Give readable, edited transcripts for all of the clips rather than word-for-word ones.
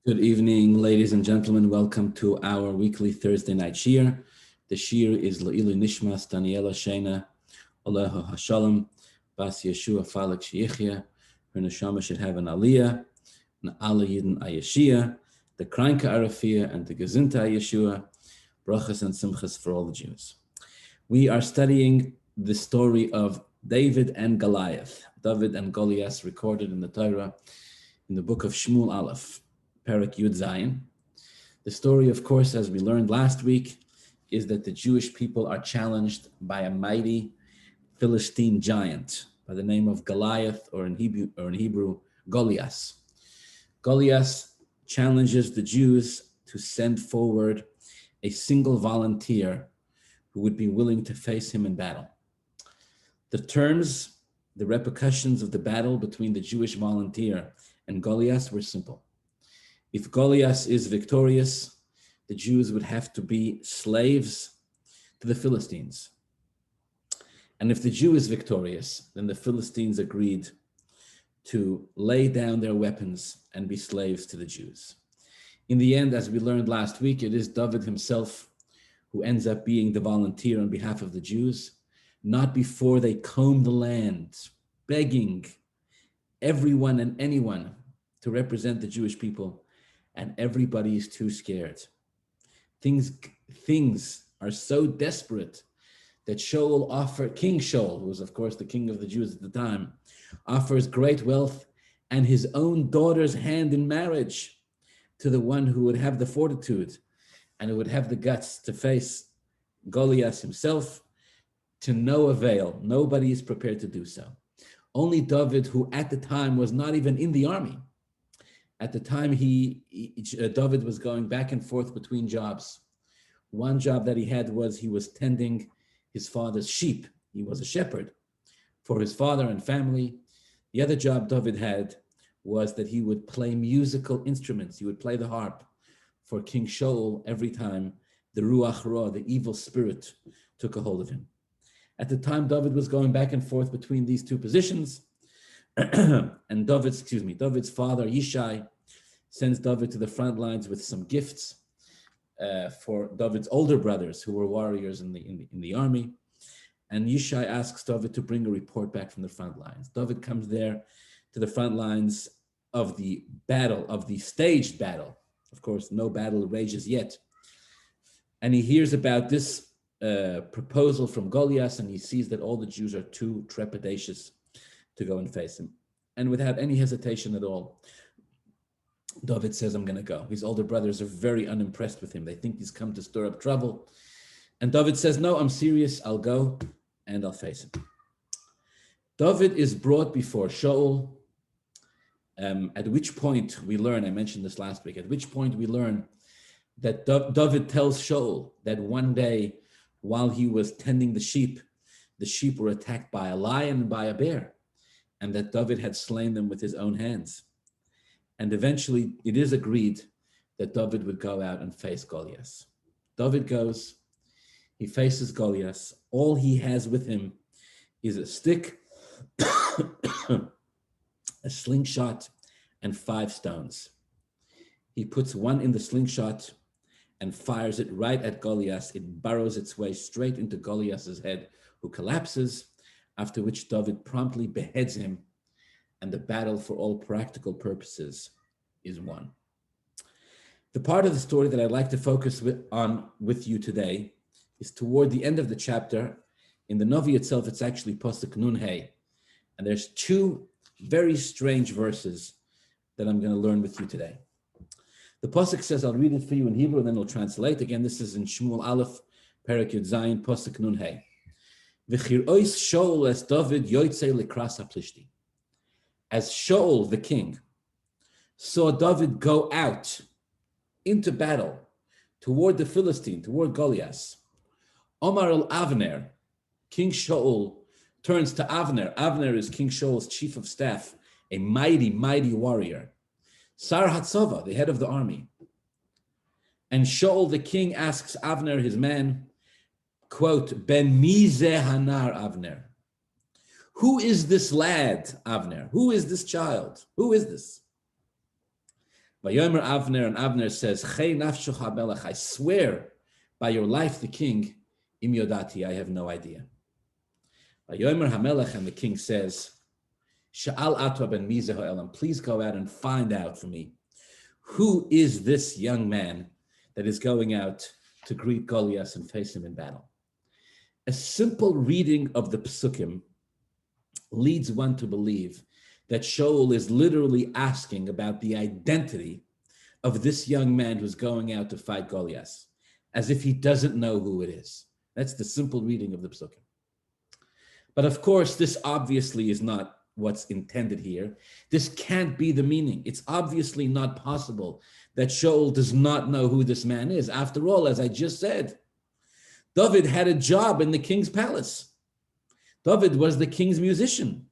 Good evening, ladies and gentlemen. Welcome to our weekly Thursday night shir. The shir is Leiluy Nishmat, Daniella, Shaina, Aleha Hashalom, Bas Yeshua, Malik Sheikhya. Her neshama should have an aliyah, an ala yidin ayashia, the kranka arafia, and the gezinta ayeshua, brachas and simchas for all the Jews. We are studying the story of David and Goliath, Dovid and Goliath, recorded in the Torah in the book of Shmuel Aleph. Perek Yud Zayin. The story, of course, as we learned last week, is that the Jewish people are challenged by a mighty Philistine giant by the name of Goliath, or in Hebrew, Goliath. Goliath challenges the Jews to send forward a single volunteer who would be willing to face him in battle. The terms, the repercussions of the battle between the Jewish volunteer and Goliath were simple. If Goliath is victorious, the Jews would have to be slaves to the Philistines. And if the Jew is victorious, then the Philistines agreed to lay down their weapons and be slaves to the Jews. In the end, as we learned last week, it is Dovid himself who ends up being the volunteer on behalf of the Jews, not before they comb the land, begging everyone and anyone to represent the Jewish people. And everybody is too scared. Things are so desperate that King Shaul, who was of course the king of the Jews at the time, offers great wealth and his own daughter's hand in marriage to the one who would have the fortitude and who would have the guts to face Goliath himself, to no avail. Nobody is prepared to do so. Only Dovid, who at the time was not even in the army. At the time, Dovid was going back and forth between jobs. One job that he had was he was tending his father's sheep. He was a shepherd for his father and family. The other job Dovid had was that he would play musical instruments. He would play the harp for King Shaul every time the Ruach Ra, the evil spirit, took a hold of him. At the time, Dovid was going back and forth between these two positions. And Dovid's father, Yishai, sends Dovid to the front lines with some gifts for Dovid's older brothers who were warriors in the army. And Yishai asks Dovid to bring a report back from the front lines. Dovid comes there to the front lines of the battle, of the staged battle. Of course, no battle rages yet. And he hears about this proposal from Goliath, and he sees that all the Jews are too trepidatious to go and face him. And without any hesitation at all, Dovid says, I'm going to go. His older brothers are very unimpressed with him. They think he's come to stir up trouble. And Dovid says, no, I'm serious. I'll go and I'll face him. Dovid is brought before Shaul, at which point we learn, I mentioned this last week, at which point we learn that Dovid tells Shaul that one day while he was tending the sheep were attacked by a lion and by a bear, and that Dovid had slain them with his own hands. And eventually it is agreed that Dovid would go out and face Goliath. Dovid goes, he faces Goliath. All he has with him is a stick, a slingshot, and 5 stones. He puts one in the slingshot and fires it right at Goliath. It burrows its way straight into Goliath's head, who collapses, after which Dovid promptly beheads him, and the battle, for all practical purposes, is won. The part of the story that I'd like to focus on with you today is toward the end of the chapter. In the Novi itself, it's actually Pasuk Nun Hey, and there's 2 very strange verses that I'm going to learn with you today. The Pasuk says, I'll read it for you in Hebrew, and then we'll translate. Again, this is in Shmuel Aleph, Perek Yud Zayin, Pasuk Nun Hey. V'chir'ois Shaul es Dovid yotzei likras haplishti. As Shaul, the king, saw Dovid go out into battle toward the Philistine, toward Goliath, Omar el Avner, King Shaul, turns to Avner. Avner is King Shaul's chief of staff, a mighty, mighty warrior. Sar Hatzava, the head of the army. And Shaul, the king, asks Avner, his man, quote, Ben Mizeh Hanar Avner. Who is this lad, Avner? Who is this child? Who is this? Vayomer Avner, and Avner says, Chei nafshoch Hamelech, I swear by your life, the king, im yodati, I have no idea. Vayomer Hamelech, and the king says, Sha'al atwa ben mizeh ha'elam, please go out and find out for me, who is this young man that is going out to greet Goliath and face him in battle? A simple reading of the psukim leads one to believe that Shaul is literally asking about the identity of this young man who's going out to fight Goliath, as if he doesn't know who it is. That's the simple reading of the psukim. But of course, this obviously is not what's intended here. This can't be the meaning. It's obviously not possible that Shaul does not know who this man is. After all, as I just said, Dovid had a job in the king's palace. Dovid was the king's musician.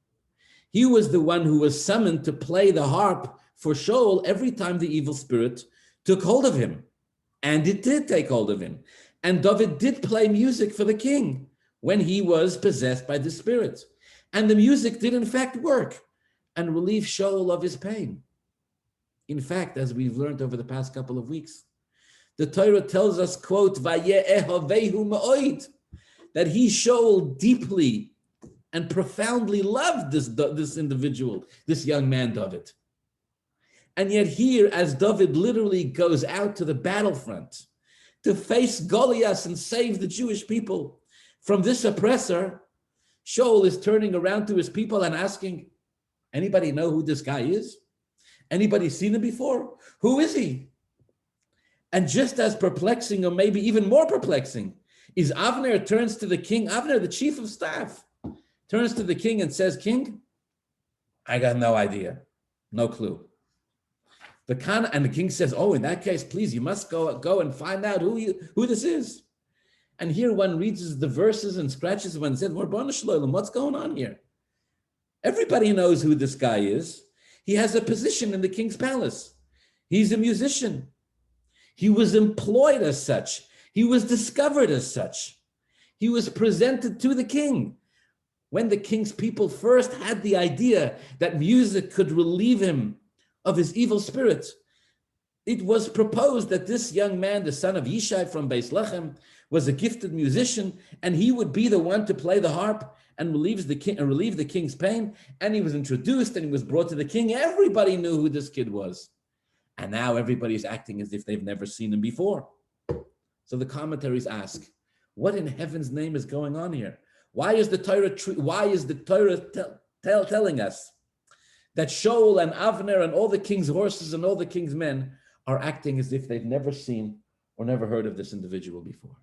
He was the one who was summoned to play the harp for Shaul every time the evil spirit took hold of him. And it did take hold of him. And Dovid did play music for the king when he was possessed by the spirit. And the music did in fact work and relieve Shaul of his pain. In fact, as we've learned over the past couple of weeks, the Torah tells us, quote, "Vaye'ehavehu ma'od," that he, Shaul, deeply and profoundly loved this individual, this young man, Dovid. And yet here, as Dovid literally goes out to the battlefront to face Goliath and save the Jewish people from this oppressor, Shaul is turning around to his people and asking, anybody know who this guy is? Anybody seen him before? Who is he? And just as perplexing, or maybe even more perplexing, is Avner turns to the king. Avner, the chief of staff, turns to the king and says, King, I got no idea, no clue. And the king says, oh, in that case, please, you must go and find out who this is. And here one reads the verses and scratches one and says, what's going on here? Everybody knows who this guy is. He has a position in the king's palace. He's a musician. He was employed as such. He was discovered as such. He was presented to the king. When the king's people first had the idea that music could relieve him of his evil spirit, it was proposed that this young man, the son of Yishai from Beis Lechem, was a gifted musician, and he would be the one to play the harp and relieve the king's pain. And he was introduced and he was brought to the king. Everybody knew who this kid was. And now everybody's acting as if they've never seen him before. So the commentaries ask, what in heaven's name is going on here? Why is the Torah telling us that Shaul and Avner and all the king's horses and all the king's men are acting as if they've never seen or never heard of this individual before?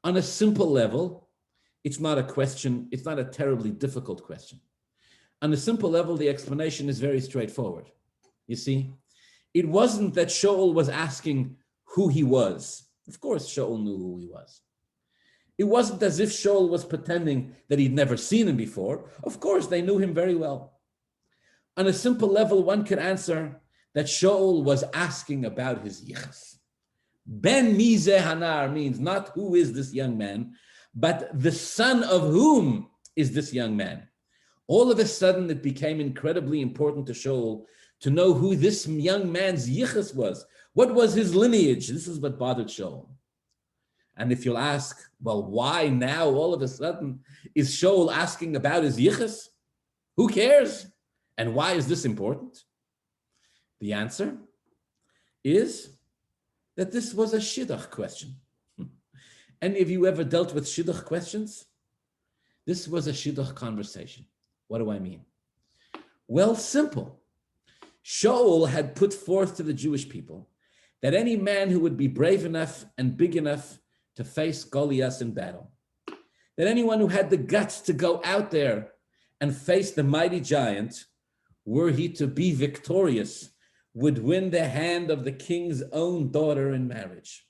On a simple level, it's not a question, it's not a terribly difficult question. On a simple level, the explanation is very straightforward. You see, it wasn't that Shaul was asking who he was. Of course, Shaul knew who he was. It wasn't as if Shaul was pretending that he'd never seen him before. Of course, they knew him very well. On a simple level, one could answer that Shaul was asking about his yichus. Ben Mizeh Hanar means not who is this young man, but the son of whom is this young man. All of a sudden, it became incredibly important to Shaul to know who this young man's yichus was. What was his lineage? This is what bothered Shaul. And if you'll ask, well, why now all of a sudden is Shaul asking about his yichus? Who cares? And why is this important? The answer is that this was a shidduch question. Any of you ever dealt with shidduch questions? This was a shidduch conversation. What do I mean? Well, simple. Shaul had put forth to the Jewish people that any man who would be brave enough and big enough to face Goliath in battle, that anyone who had the guts to go out there and face the mighty giant, were he to be victorious, would win the hand of the king's own daughter in marriage.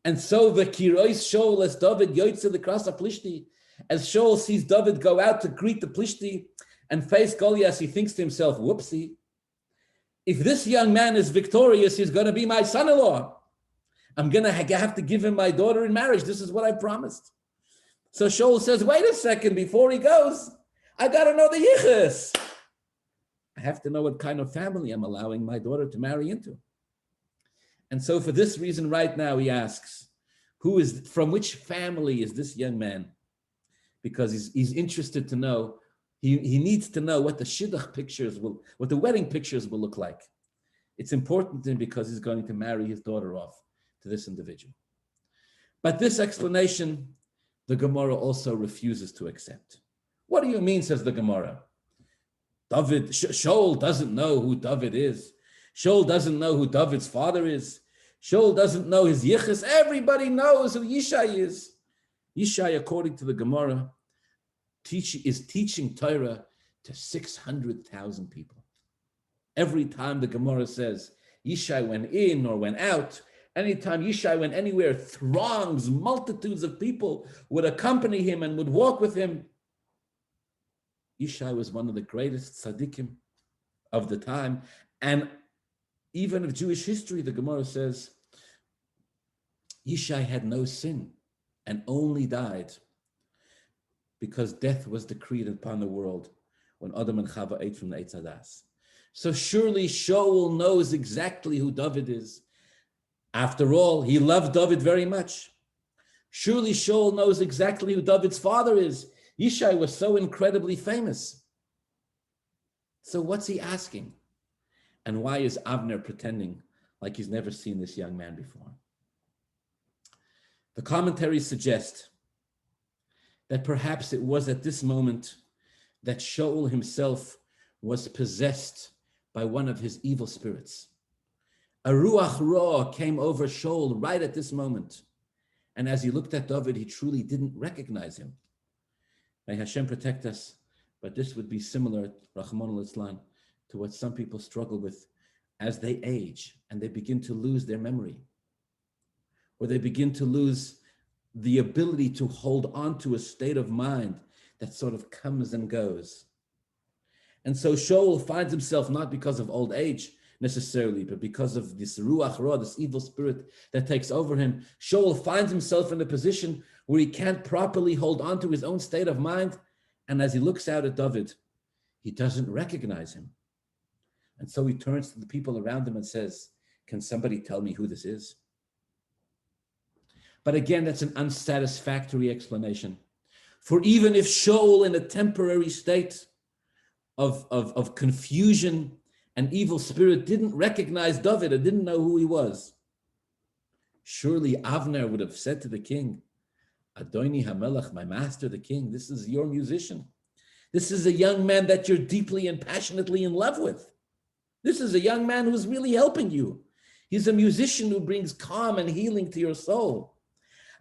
And so the Kirois Shaul as Dovid yoitze the krasa plishti, as Shaul sees Dovid go out to greet the plishti and face Goliath, he thinks to himself, whoopsie, if this young man is victorious, he's going to be my son-in-law. I'm going to have to give him my daughter in marriage. This is what I promised. So Shaul says, wait a second, before he goes, I got to know the yichus. I have to know what kind of family I'm allowing my daughter to marry into. And so for this reason, right now, he asks, from which family is this young man? Because he's interested to know, he needs to know what the shidduch pictures what the wedding pictures will look like. It's important to him because he's going to marry his daughter off to this individual. But this explanation, the Gemara also refuses to accept. What do you mean, says the Gemara? Shaul doesn't know who Dovid is. Shaul doesn't know who David's father is. Shaul doesn't know his yichus. Everybody knows who Yishai is. Yishai, according to the Gemara, is teaching Torah to 600,000 people. Every time the Gemara says Yishai went in or went out, anytime Yishai went anywhere, throngs, multitudes of people would accompany him and would walk with him. Yishai was one of the greatest tzaddikim of the time. And even of Jewish history, the Gemara says, Yishai had no sin and only died because death was decreed upon the world when Adam and Chava ate from the Eitz Hadas. So surely Shaul knows exactly who Dovid is. After all, he loved Dovid very much. Surely Shaul knows exactly who Dovid's father is. Yishai was so incredibly famous. So what's he asking? And why is Avner pretending like he's never seen this young man before? The commentaries suggest that perhaps it was at this moment that Shaul himself was possessed by one of his evil spirits. A ruach ra came over Shaul right at this moment. And as he looked at Dovid, he truly didn't recognize him. May Hashem protect us, but this would be similar, Rahman al-Islam, to what some people struggle with as they age and they begin to lose their memory, or they begin to lose the ability to hold on to a state of mind that sort of comes and goes. And so Shaul finds himself not because of old age necessarily, but because of this ruach ra, this evil spirit that takes over him. Shaul finds himself in a position where he can't properly hold on to his own state of mind. And as he looks out at Dovid, he doesn't recognize him. And so he turns to the people around him and says, can somebody tell me who this is? But again, that's an unsatisfactory explanation. For even if Shaul, in a temporary state of confusion and evil spirit, didn't recognize Dovid or didn't know who he was, surely Avner would have said to the king, Adoni Hamelech, my master, the king, this is your musician. This is a young man that you're deeply and passionately in love with. This is a young man who's really helping you. He's a musician who brings calm and healing to your soul.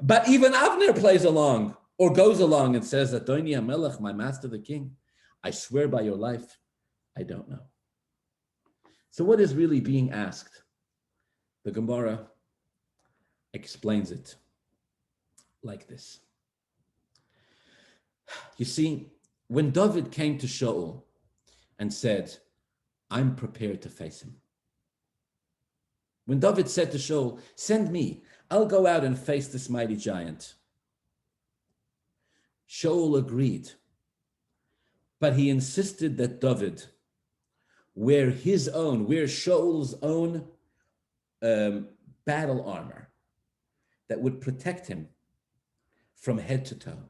But even Avner plays along or goes along and says, Adoni Hamelech, my master, the king, I swear by your life, I don't know. So what is really being asked? The Gemara explains it like this. You see, when Dovid came to Shaul and said, I'm prepared to face him. When Dovid said to Shaul, send me, I'll go out and face this mighty giant. Shaul agreed, but he insisted that Dovid wear Shaul's own battle armor that would protect him from head to toe.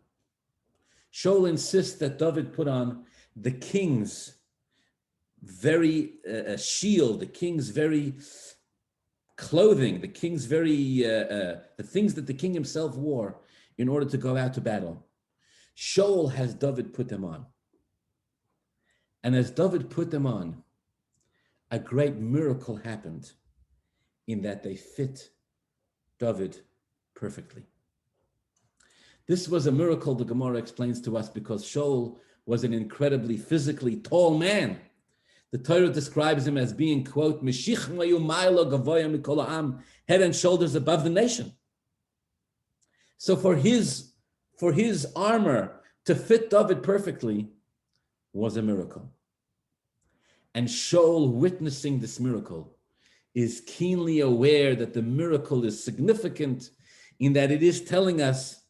Shaul insists that Dovid put on the king's very shield, the king's very clothing, the king's very, the things that the king himself wore in order to go out to battle. Shaul has Dovid put them on. And as Dovid put them on, a great miracle happened in that they fit Dovid perfectly. This was a miracle, the Gemara explains to us, because Shaul was an incredibly physically tall man. The Torah describes him as being, quote, head and shoulders above the nation. So for his armor to fit Dovid perfectly was a miracle. And Shaul, witnessing this miracle, is keenly aware that the miracle is significant in that it is telling us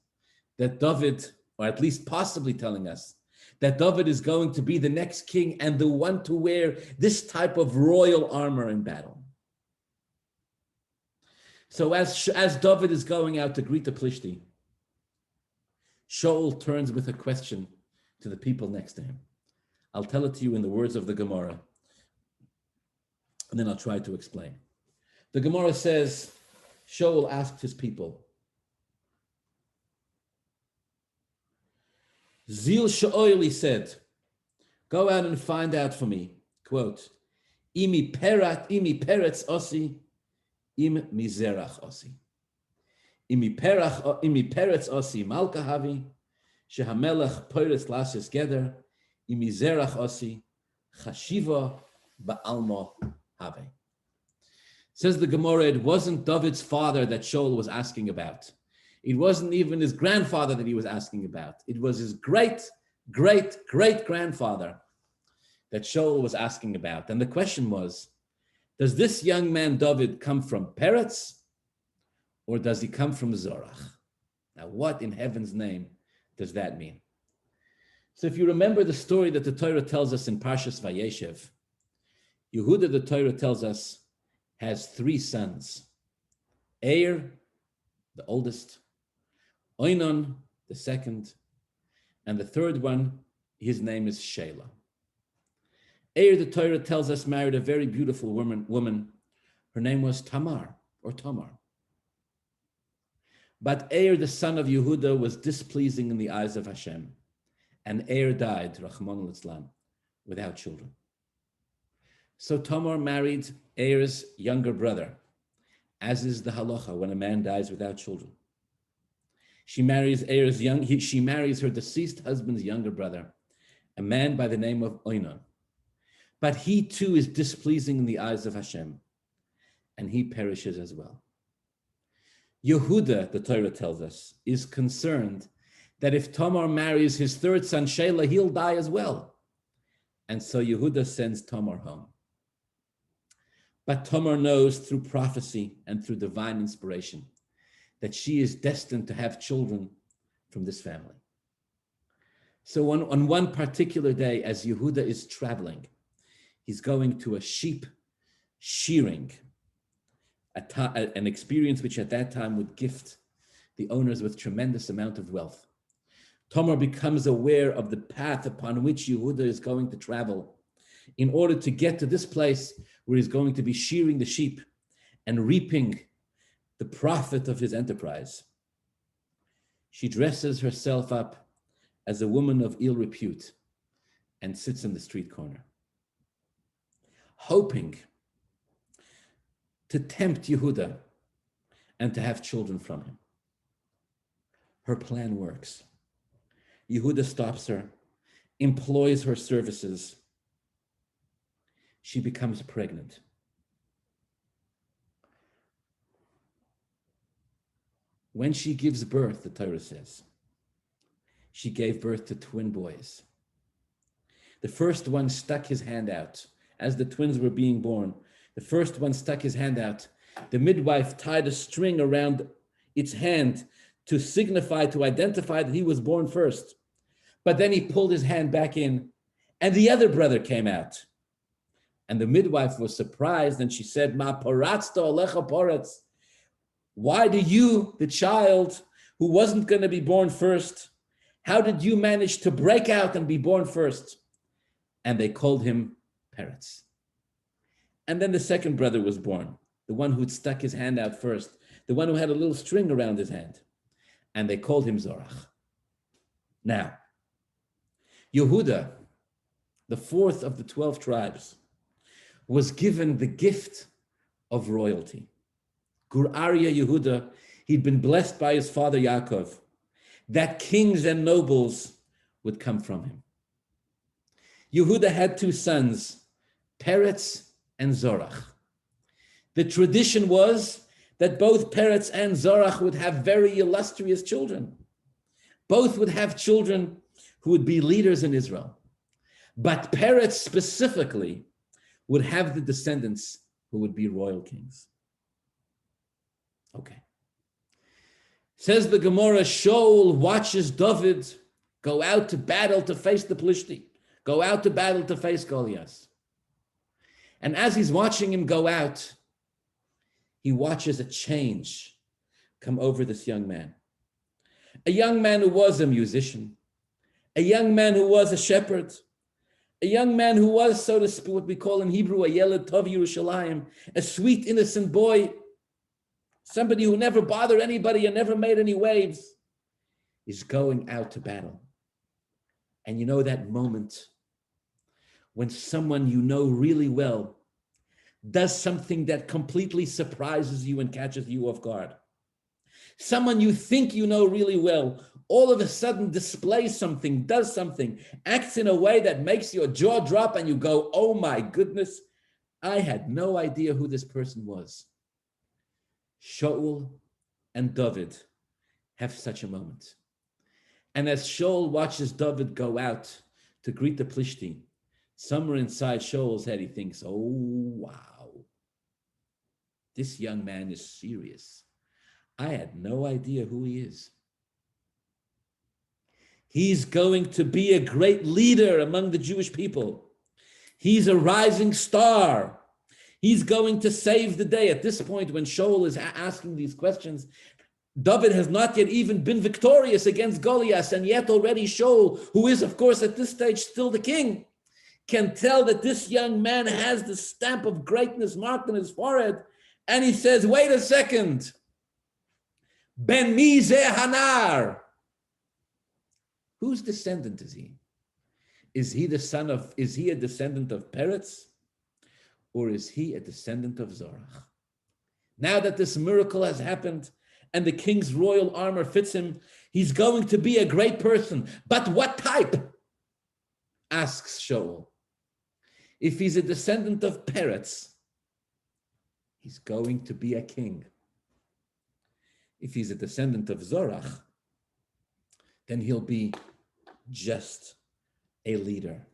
that Dovid, or at least possibly telling us, that Dovid is going to be the next king and the one to wear this type of royal armor in battle. So as Dovid is going out to greet the Plishti, Shaul turns with a question to the people next to him. I'll tell it to you in the words of the Gemara, and then I'll try to explain. The Gemara says, Shaul asked his people, Zil Shaul, he said, go out and find out for me, quote, Imi peretz osi, im mizerach osi. Imi peretz osi malka havi, she Hamelech peretz lashes geder, imi zerach osi, chashiva ba'alma have. Says the Gemara, it wasn't David's father that Shaul was asking about. It wasn't even his grandfather that he was asking about. It was his great-great-great-grandfather that Shaul was asking about. And the question was, does this young man David come from Peretz, or does he come from Zorach? Now, what in heaven's name does that mean? So if you remember the story that the Torah tells us in Parshas Vayeshev, Yehuda, the Torah tells us, has 3 sons. Eir, the oldest, Oinon, the second, and the third one, his name is Sheila. Eir, the Torah tells us, married a very beautiful woman. Her name was Tamar, or Tamar. But Eir, the son of Yehuda, was displeasing in the eyes of Hashem. And Eir died, Rahman al-Islam, without children. So Tamar married Eir's younger brother, as is the halacha when a man dies without children. She marries she marries her deceased husband's younger brother, a man by the name of Oinon. But he too is displeasing in the eyes of Hashem, and he perishes as well. Yehuda, the Torah tells us, is concerned that if Tamar marries his third son, Sheila, he'll die as well. And so Yehuda sends Tamar home. But Tamar knows through prophecy and through divine inspiration that she is destined to have children from this family. So on one particular day, as Yehuda is traveling, he's going to a sheep shearing, an experience which at that time would gift the owners with tremendous amount of wealth. Tamar becomes aware of the path upon which Yehuda is going to travel in order to get to this place where he's going to be shearing the sheep and reaping the profit of his enterprise. She dresses herself up as a woman of ill repute and sits in the street corner, hoping to tempt Yehuda and to have children from him. Her plan works. Yehuda stops her, employs her services. She becomes pregnant. When she gives birth, the Torah says, she gave birth to twin boys. The first one stuck his hand out. As the twins were being born, the first one stuck his hand out. The midwife tied a string around its hand to signify, to identify that he was born first. But then he pulled his hand back in, and the other brother came out. And the midwife was surprised, and she said, Ma paratzta alecha poretz. Why do you, the child who wasn't going to be born first, how did you manage to break out and be born first? And they called him Peretz. And then the second brother was born, the one who'd stuck his hand out first, the one who had a little string around his hand. And they called him Zorach. Now, Yehuda, the fourth of the 12 tribes, was given the gift of royalty. Gur Aryeh Yehuda, he'd been blessed by his father Yaakov, that kings and nobles would come from him. Yehuda had 2 sons, Peretz and Zorach. The tradition was that both Peretz and Zorach would have very illustrious children. Both would have children who would be leaders in Israel. But Peretz specifically would have the descendants who would be royal kings. Okay. Says the Gemara, Shaul watches Dovid Go out to battle to face the Plishti. Go out to battle to face Goliath. And as he's watching him go out, he watches a change come over this young man. A young man who was a musician, a young man who was a shepherd, a young man who was, so to speak, what we call in Hebrew, a Yeled Tov Yerushalayim, a sweet, innocent boy, somebody who never bothered anybody and never made any waves, is going out to battle. And you know that moment when someone you know really well does something that completely surprises you and catches you off guard. Someone you think you know really well, all of a sudden displays something, does something, acts in a way that makes your jaw drop and you go, oh my goodness, I had no idea who this person was. Shaul and Dovid have such a moment. And as Shaul watches Dovid go out to greet the Plishti, somewhere inside Shaul's head, he thinks, oh, wow, this young man is serious. I had no idea who he is. He's going to be a great leader among the Jewish people. He's a rising star. He's going to save the day. At this point, when Shaul is asking these questions, Dovid has not yet even been victorious against Goliath, and yet already Shaul, who is, of course, at this stage still the king, can tell that this young man has the stamp of greatness marked on his forehead, and he says, wait a second, Ben mi ze hanar. Whose descendant is he? Is he a descendant of Peretz? Or is he a descendant of Zorach? Now that this miracle has happened and the king's royal armor fits him, he's going to be a great person. But what type? Asks Shaul. If he's a descendant of Peretz, he's going to be a king. If he's a descendant of Zorach, then he'll be just a leader,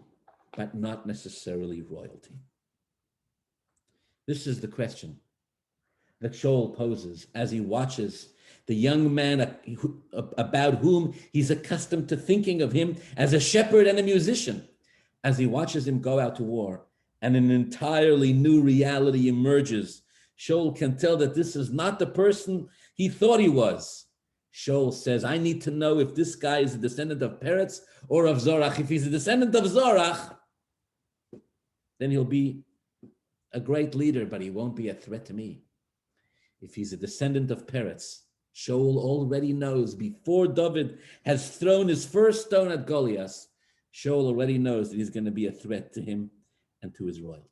but not necessarily royalty. This is the question that Shaul poses as he watches the young man about whom he's accustomed to thinking of him as a shepherd and a musician. As he watches him go out to war and an entirely new reality emerges, Shaul can tell that this is not the person he thought he was. Shaul says, I need to know if this guy is a descendant of Peretz or of Zorach. If he's a descendant of Zorach, then he'll be a great leader, but he won't be a threat to me. If he's a descendant of Peretz, Shaul already knows before Dovid has thrown his first stone at Goliath, Shaul already knows that he's going to be a threat to him and to his royalty.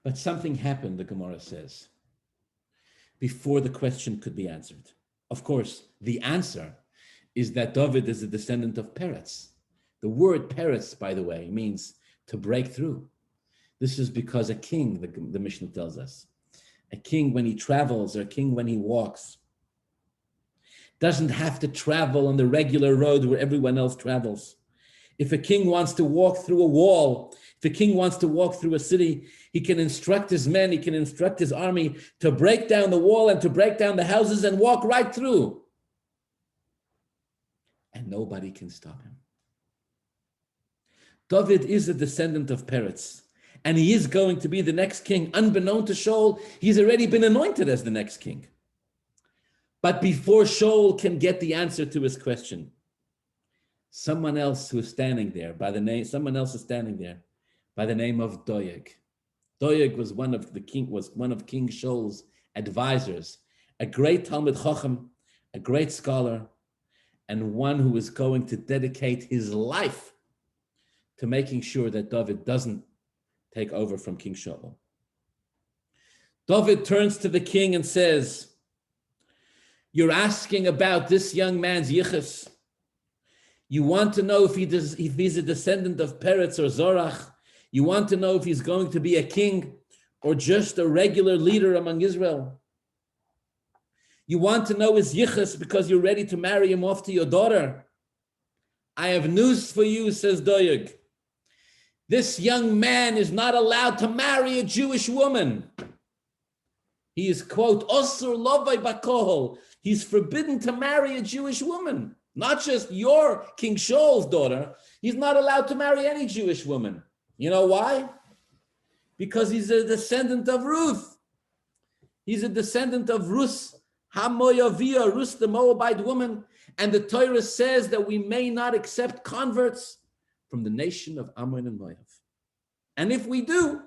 But something happened, the Gemara says, before the question could be answered. Of course, the answer is that Dovid is a descendant of Peretz. The word Peretz, by the way, means to break through. This is because a king, the Mishnah tells us, a king when he travels or a king when he walks, doesn't have to travel on the regular road where everyone else travels. If a king wants to walk through a wall, if a king wants to walk through a city, he can instruct his men, he can instruct his army to break down the wall and to break down the houses and walk right through. And nobody can stop him. Dovid is a descendant of Peretz, and he is going to be the next king. Unbeknown to Shaul, he's already been anointed as the next king. But before Shaul can get the answer to his question, someone else is standing there by the name of Doeg. Doeg was one of King Shaul's advisors, a great Talmud Chacham, a great scholar, and one who is going to dedicate his life to making sure that Dovid doesn't take over from King Shaul. Dovid turns to the king and says, you're asking about this young man's yichus. You want to know if he's a descendant of Peretz or Zorach. You want to know if he's going to be a king or just a regular leader among Israel. You want to know his yichus because you're ready to marry him off to your daughter. I have news for you, says Doeg. This young man is not allowed to marry a Jewish woman. He is, quote, Osur lovai bakohol. He's forbidden to marry a Jewish woman. Not just your King Shaul's daughter. He's not allowed to marry any Jewish woman. You know why? Because he's a descendant of Ruth. He's a descendant of Ruth, Hamoyavia, Ruth the Moabite woman. And the Torah says that we may not accept converts from the nation of Ammon and Moab. And if we do,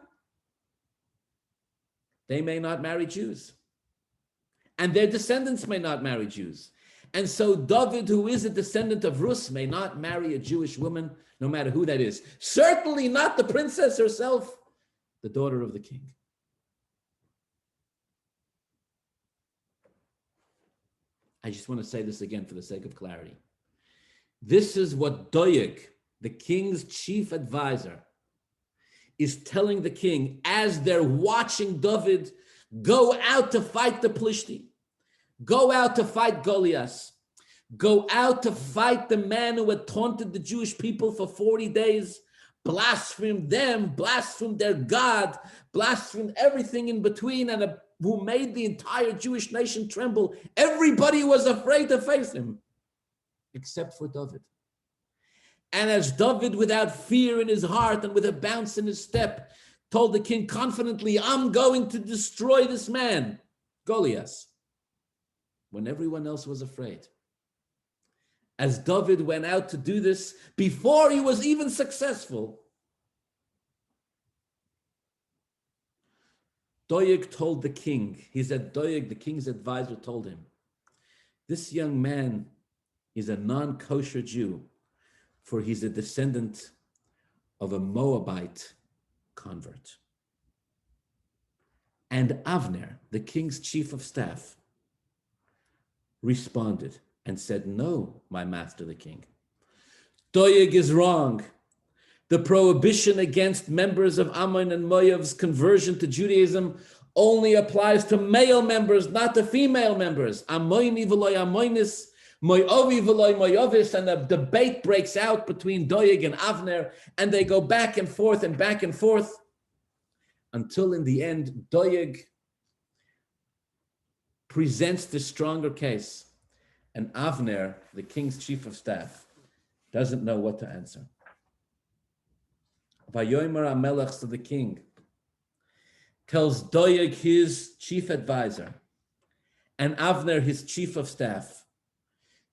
they may not marry Jews. And their descendants may not marry Jews. And so Dovid, who is a descendant of Rus, may not marry a Jewish woman, no matter who that is. Certainly not the princess herself, the daughter of the king. I just want to say this again for the sake of clarity. This is what Doeg, the king's chief advisor, is telling the king as they're watching Dovid go out to fight the Plishti, go out to fight Goliath, go out to fight the man who had taunted the Jewish people for 40 days, blasphemed them, blasphemed their God, blasphemed everything in between, and who made the entire Jewish nation tremble. Everybody was afraid to face him, except for Dovid. And as Dovid, without fear in his heart and with a bounce in his step, told the king confidently, I'm going to destroy this man, Goliath, when everyone else was afraid. As Dovid went out to do this, before he was even successful, Doeg told the king, he said, Doeg, the king's advisor, told him, this young man is a non-kosher Jew, for he's a descendant of a Moabite convert. And Avner, the king's chief of staff, responded and said, no, my master, the king. Doeg is wrong. The prohibition against members of Ammon and Moab's conversion to Judaism only applies to male members, not to female members. Amoini v'loy amoinis, Moavi v'loy moavis, and a debate breaks out between Doeg and Avner, and they go back and forth until in the end, Doeg presents the stronger case, and Avner, the king's chief of staff, doesn't know what to answer. Vayomer Hamelech, to the king, tells Doeg, his chief advisor, and Avner, his chief of staff,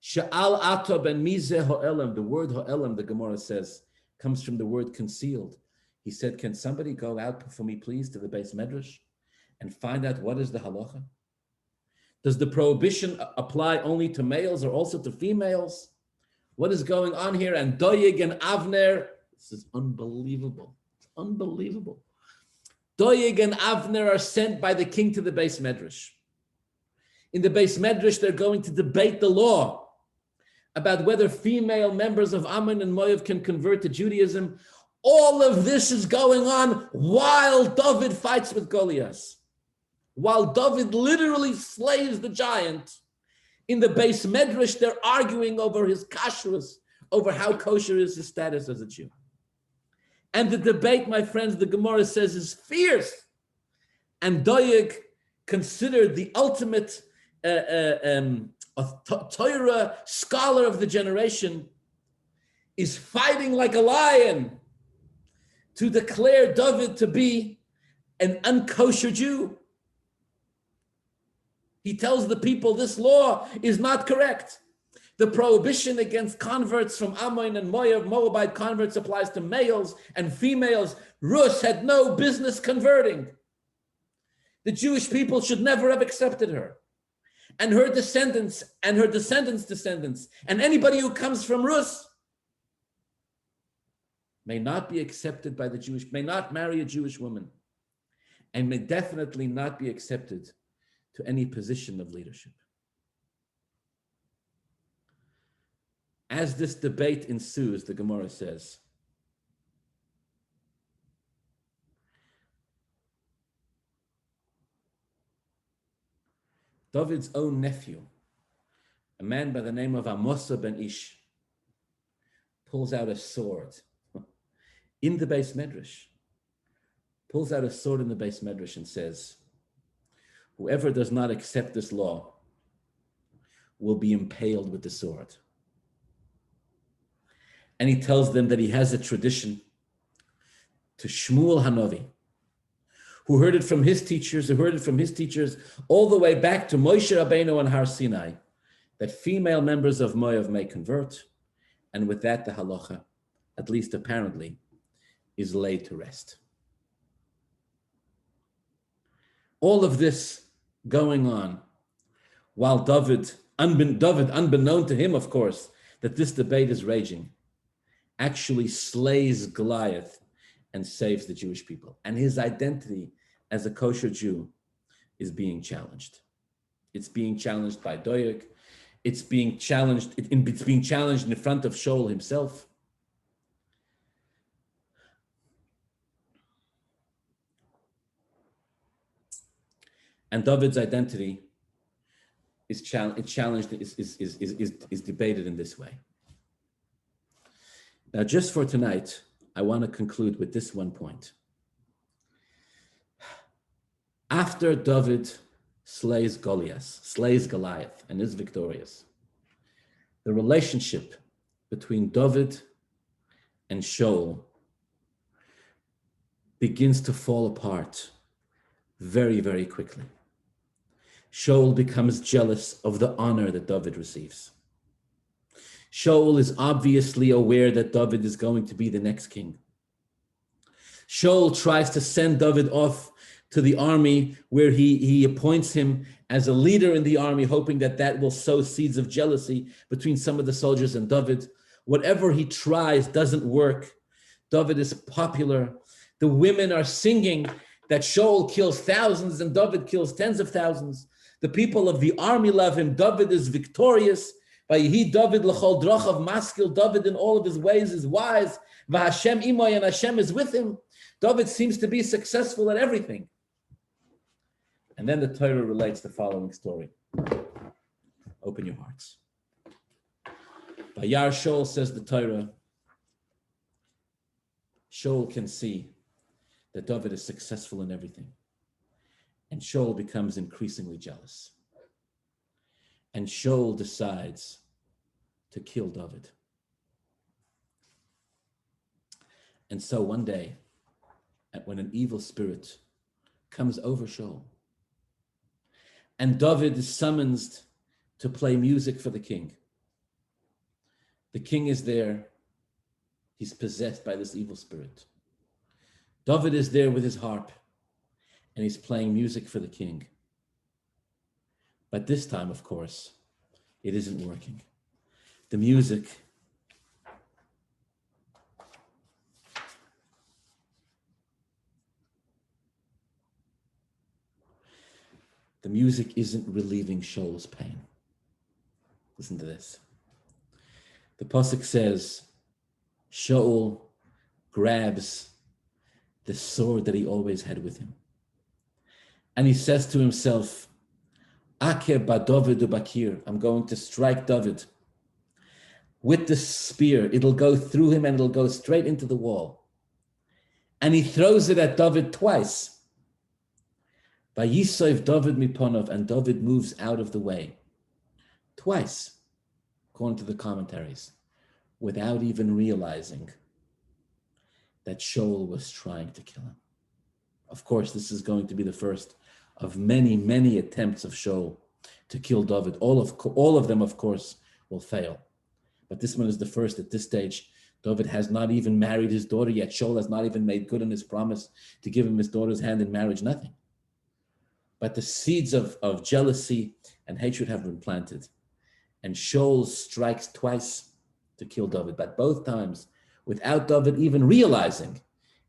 Sha'al ato ben mizeh ho'elam, the word ho'elam, the Gemara says, comes from the word concealed. He said, can somebody go out for me, please, to the Beis Midrash and find out what is the halacha? Does the prohibition apply only to males or also to females? What is going on here? And Doeg and Avner, this is unbelievable. It's unbelievable. Doeg and Avner are sent by the king to the Beis Midrash. In the Beis Midrash, they're going to debate the law about whether female members of Ammon and Moab can convert to Judaism. All of this is going on while Dovid fights with Goliath. While Dovid literally slays the giant, in the Beis Midrash, they're arguing over his kashrus, over how kosher is his status as a Jew. And the debate, my friends, the Gemara says, is fierce. And Doeg, considered the ultimate Torah scholar of the generation, is fighting like a lion to declare Dovid to be an unkosher Jew. He tells the people this law is not correct. The prohibition against converts from Ammon and Moab, Moabite converts, applies to males and females. Rus had no business converting. The Jewish people should never have accepted her. And her descendants and her descendants' descendants and anybody who comes from Rus may not be accepted by the Jewish, may not marry a Jewish woman, and may definitely not be accepted to any position of leadership. As this debate ensues, the Gemara says, David's own nephew, a man by the name of Amosa ben Ish, pulls out a sword in the base medrash, pulls out a sword in the base medrash and says, whoever does not accept this law will be impaled with the sword. And he tells them that he has a tradition to Shmuel Hanavi, who heard it from his teachers, all the way back to Moshe Rabbeinu on Har Sinai, that female members of Moav may convert, and with that the halacha, at least apparently, is laid to rest. All of this going on while Dovid, unbeknown to him, of course, that this debate is raging, actually slays Goliath and saves the Jewish people. And his identity as a kosher Jew is being challenged. It's being challenged by Doeg. It's being challenged in front of Shaul himself. And David's identity is debated in this way. Now, just for tonight, I want to conclude with this one point. After David slays Goliath, and is victorious, the relationship between David and Shaul begins to fall apart very, very quickly. Shaul becomes jealous of the honor that David receives. Shaul is obviously aware that David is going to be the next king. Shaul tries to send David off to the army, where he appoints him as a leader in the army, hoping that will sow seeds of jealousy between some of the soldiers and David. Whatever he tries doesn't work. David is popular. The women are singing that Shaul kills thousands and David kills tens of thousands. The people of the army love him. David is victorious. Vayihi David l'chol drachav maskil. David in all of his ways is wise. V'Hashem imoy, and Hashem is with him. David seems to be successful at everything. And then the Torah relates the following story. Open your hearts. Vayar Shaul, says the Torah, Shaul can see that David is successful in everything. And Shaul becomes increasingly jealous. And Shaul decides to kill David. And so one day, when an evil spirit comes over Shaul, and David is summoned to play music for the king. The king is there. He's possessed by this evil spirit. David is there with his harp, and he's playing music for the king. But this time, of course, it isn't working. The music isn't relieving Shaul's pain. Listen to this. The pasuk says, Shaul grabs the sword that he always had with him. And he says to himself, Aker ba Dovid ubakir, I'm going to strike David with the spear. It'll go through him and it'll go straight into the wall. And he throws it at David twice. Vayisov David miponov, and David moves out of the way. Twice, according to the commentaries, without even realizing that Shaul was trying to kill him. Of course, this is going to be the first of many, many attempts of Shaul to kill David. All of them, of course, will fail. But this one is the first at this stage. David has not even married his daughter yet. Shaul has not even made good on his promise to give him his daughter's hand in marriage, nothing. But the seeds of jealousy and hatred have been planted. And Shaul strikes twice to kill David, but both times without David even realizing.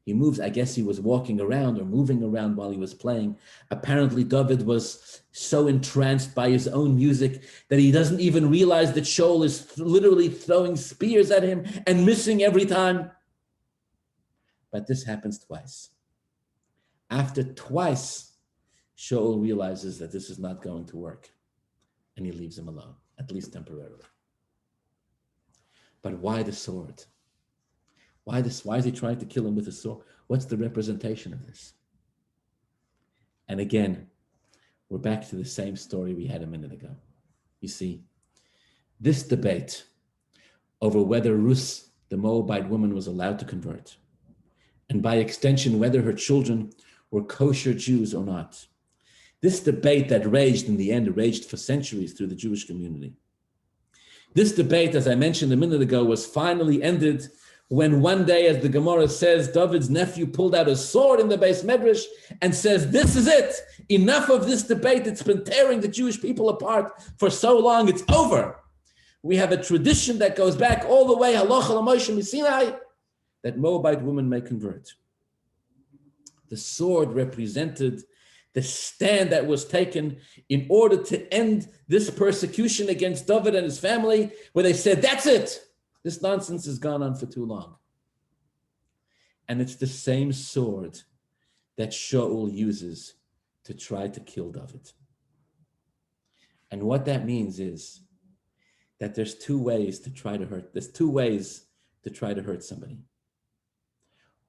He moves, I guess he was walking around or moving around while he was playing. Apparently David was so entranced by his own music that he doesn't even realize that Shaul is literally throwing spears at him and missing every time. But this happens twice. After twice, Shaul realizes that this is not going to work, and he leaves him alone, at least temporarily. But why the sword? Why this? Why is he trying to kill him with a sword? What's the representation of this? And again, we're back to the same story we had a minute ago. You see, this debate over whether Rus, the Moabite woman, was allowed to convert, and by extension, whether her children were kosher Jews or not. This debate that raged in the end, raged for centuries through the Jewish community. This debate, as I mentioned a minute ago, was finally ended when one day, as the Gemara says, Dovid's nephew pulled out a sword in the Beis Midrash and says, this is it. Enough of this debate. It's been tearing the Jewish people apart for so long. It's over. We have a tradition that goes back all the way, halacha l'Moshe Sinai, that Moabite women may convert. The sword represented the stand that was taken in order to end this persecution against Dovid and his family, where they said, that's it. This nonsense has gone on for too long. And it's the same sword that Shaul uses to try to kill Dovid. And what that means is that there's two ways to try to hurt somebody.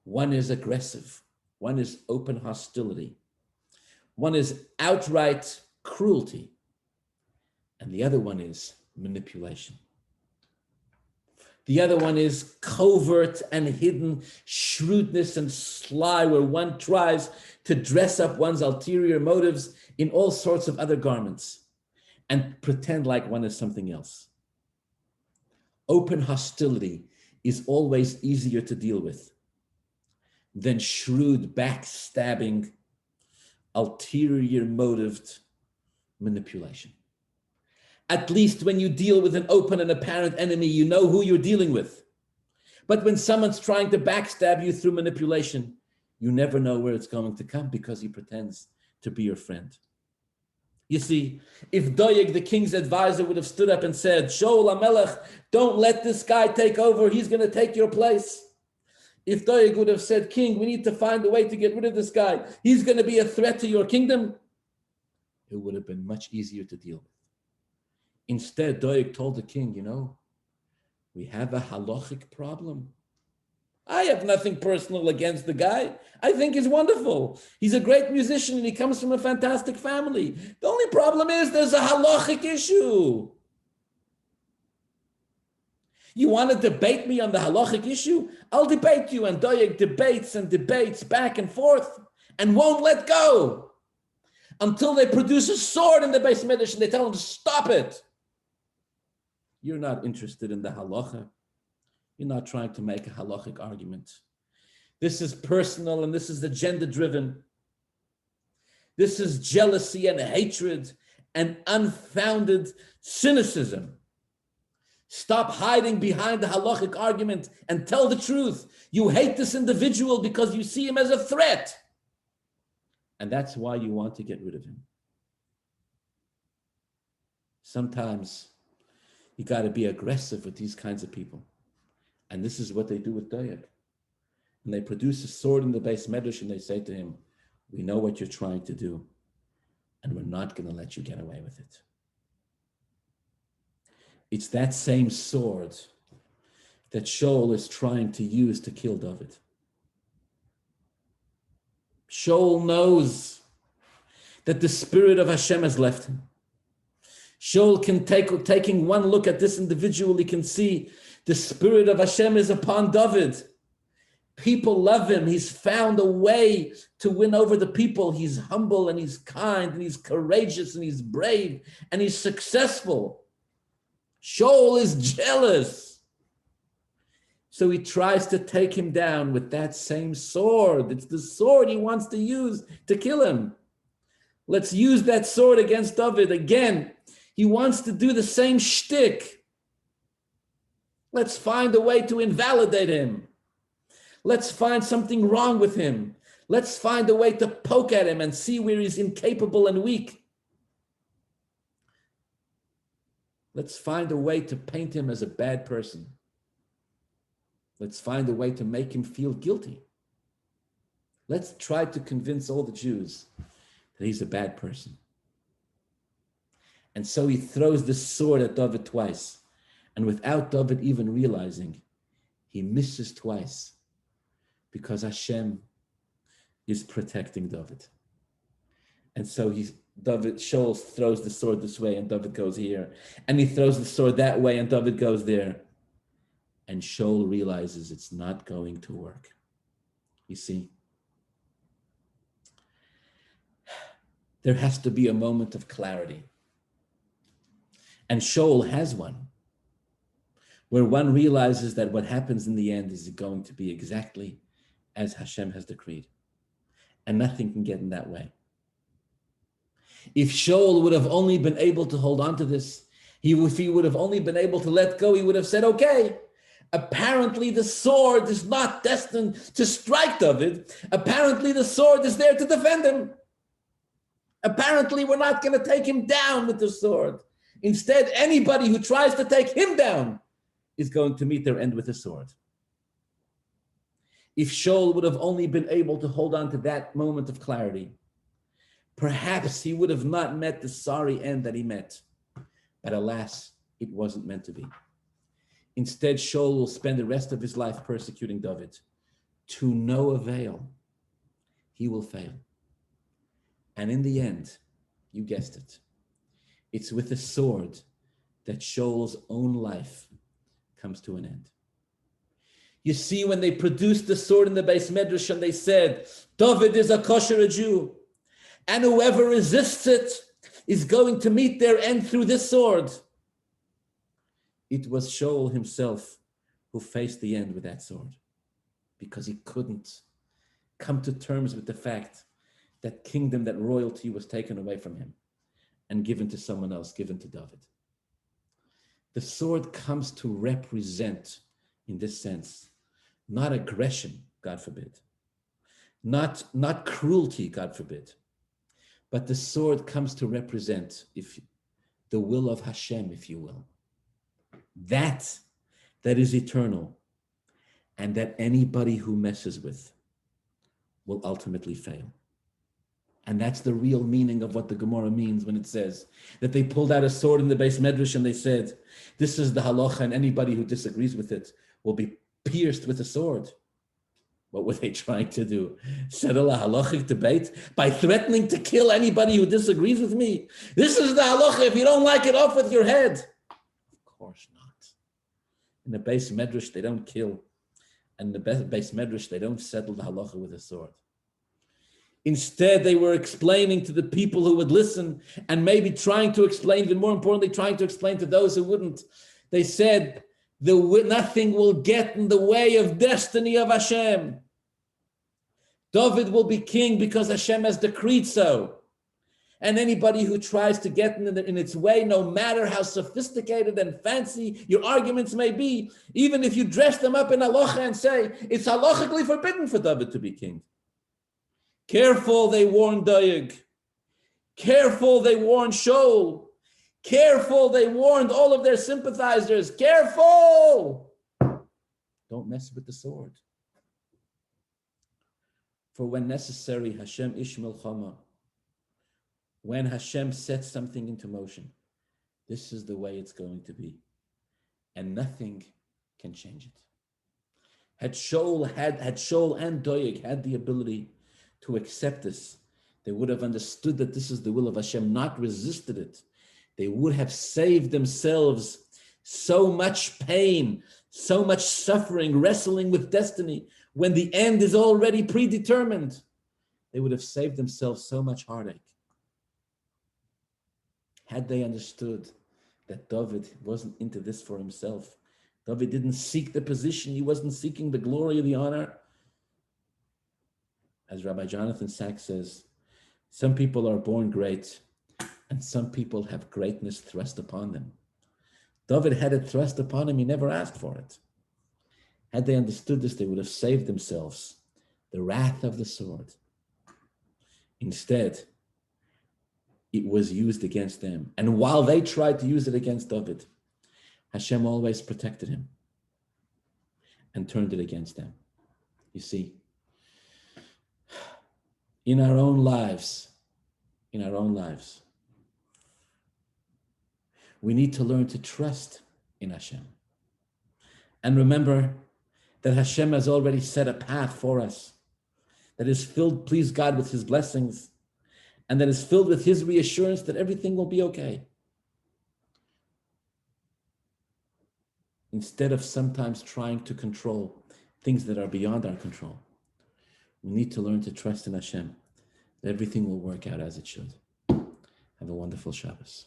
One is aggressive. One is open hostility. One is outright cruelty. And the other one is manipulation. The other one is covert and hidden shrewdness and sly, where one tries to dress up one's ulterior motives in all sorts of other garments and pretend like one is something else. Open hostility is always easier to deal with than shrewd, backstabbing, ulterior motived manipulation. At least when you deal with an open and apparent enemy, you know who you're dealing with. But when someone's trying to backstab you through manipulation, you never know where it's going to come because he pretends to be your friend. You see, if Doeg, the king's advisor, would have stood up and said, Shaul Hamelech, don't let this guy take over, he's going to take your place. If Doeg would have said, King, we need to find a way to get rid of this guy, he's going to be a threat to your kingdom, it would have been much easier to deal with. Instead, Doeg told the king, we have a halachic problem. I have nothing personal against the guy. I think he's wonderful. He's a great musician and he comes from a fantastic family. The only problem is there's a halachic issue. You want to debate me on the halachic issue? I'll debate you. And Doeg debates and debates back and forth and won't let go until they produce a sword in the Beis Midrash and they tell him to stop it. You're not interested in the halacha. You're not trying to make a halachic argument. This is personal and this is agenda-driven. This is jealousy and hatred and unfounded cynicism. Stop hiding behind the halachic argument and tell the truth. You hate this individual because you see him as a threat. And that's why you want to get rid of him. Sometimes you got to be aggressive with these kinds of people. And this is what they do with Doeg. And they produce a sword in the Beis Midrash and they say to him, we know what you're trying to do, and we're not going to let you get away with it. It's that same sword that Shaul is trying to use to kill Dovid. Shaul knows that the spirit of Hashem has left him. Shaul can taking one look at this individual, he can see the spirit of Hashem is upon Dovid. People love him. He's found a way to win over the people. He's humble and he's kind and he's courageous and he's brave and he's successful. Shaul is jealous. So he tries to take him down with that same sword. It's the sword he wants to use to kill him. Let's use that sword against Dovid again. He wants to do the same shtick. Let's find a way to invalidate him. Let's find something wrong with him. Let's find a way to poke at him and see where he's incapable and weak. Let's find a way to paint him as a bad person. Let's find a way to make him feel guilty. Let's try to convince all the Jews that he's a bad person. And so he throws the sword at Dovid twice. And without Dovid even realizing, he misses twice because Hashem is protecting Dovid. And so Shaul throws the sword this way and Dovid goes here. And he throws the sword that way and Dovid goes there. And Shaul realizes it's not going to work. You see, there has to be a moment of clarity. And Shaul has one, where one realizes that what happens in the end is going to be exactly as Hashem has decreed. And nothing can get in that way. If Shaul would have only been able to hold on to this, if he would have only been able to let go, he would have said, okay, apparently the sword is not destined to strike Dovid. Apparently the sword is there to defend him. Apparently we're not going to take him down with the sword. Instead, anybody who tries to take him down is going to meet their end with a sword. If Shaul would have only been able to hold on to that moment of clarity, perhaps he would have not met the sorry end that he met. But alas, it wasn't meant to be. Instead, Shaul will spend the rest of his life persecuting Dovid. To no avail. He will fail. And in the end, you guessed it, it's with a sword that Shaul's own life comes to an end. You see, when they produced the sword in the Beis Medrash and they said, Dovid is a kosher Jew, and whoever resists it is going to meet their end through this sword. It was Shaul himself who faced the end with that sword, because he couldn't come to terms with the fact that kingdom, that royalty was taken away from him and given to someone else, given to Dovid. The sword comes to represent, in this sense, not aggression, God forbid, not cruelty, God forbid, but the sword comes to represent the will of Hashem, if you will. That is eternal, and that anybody who messes with will ultimately fail. And that's the real meaning of what the Gemara means when it says that they pulled out a sword in the Beis Medrash and they said, this is the halacha, and anybody who disagrees with it will be pierced with a sword. What were they trying to do? Settle a halachic debate by threatening to kill anybody who disagrees with me? This is the halacha. If you don't like it, off with your head. Of course not. In the Beis Medrash, they don't kill. And in the Beis Medrash, they don't settle the halacha with a sword. Instead, they were explaining to the people who would listen, and maybe trying to explain, even more importantly, trying to explain to those who wouldn't. They said, nothing will get in the way of destiny of Hashem. Dovid will be king because Hashem has decreed so. And anybody who tries to get in its way, no matter how sophisticated and fancy your arguments may be, even if you dress them up in halacha and say, it's halachically forbidden for Dovid to be king. Careful, they warned Doeg. Careful, they warned Shaul. Careful, they warned all of their sympathizers. Careful! Don't mess with the sword. For when necessary, Hashem ish milchama. When Hashem sets something into motion, this is the way it's going to be. And nothing can change it. Had Shaul and Doeg had the ability to accept this, they would have understood that this is the will of Hashem, not resisted it. They would have saved themselves so much pain, so much suffering, wrestling with destiny, when the end is already predetermined. They would have saved themselves so much heartache. Had they understood that Dovid wasn't into this for himself. Dovid didn't seek the position. He wasn't seeking the glory or the honor. As Rabbi Jonathan Sachs says, some people are born great, and some people have greatness thrust upon them. Dovid had it thrust upon him. He never asked for it. Had they understood this, they would have saved themselves the wrath of the sword. Instead, it was used against them. And while they tried to use it against Dovid, Hashem always protected him and turned it against them. You see, in our own lives, we need to learn to trust in Hashem. And remember that Hashem has already set a path for us that is filled, please God, with His blessings, and that is filled with His reassurance that everything will be okay. Instead of sometimes trying to control things that are beyond our control, we need to learn to trust in Hashem that everything will work out as it should. Have a wonderful Shabbos.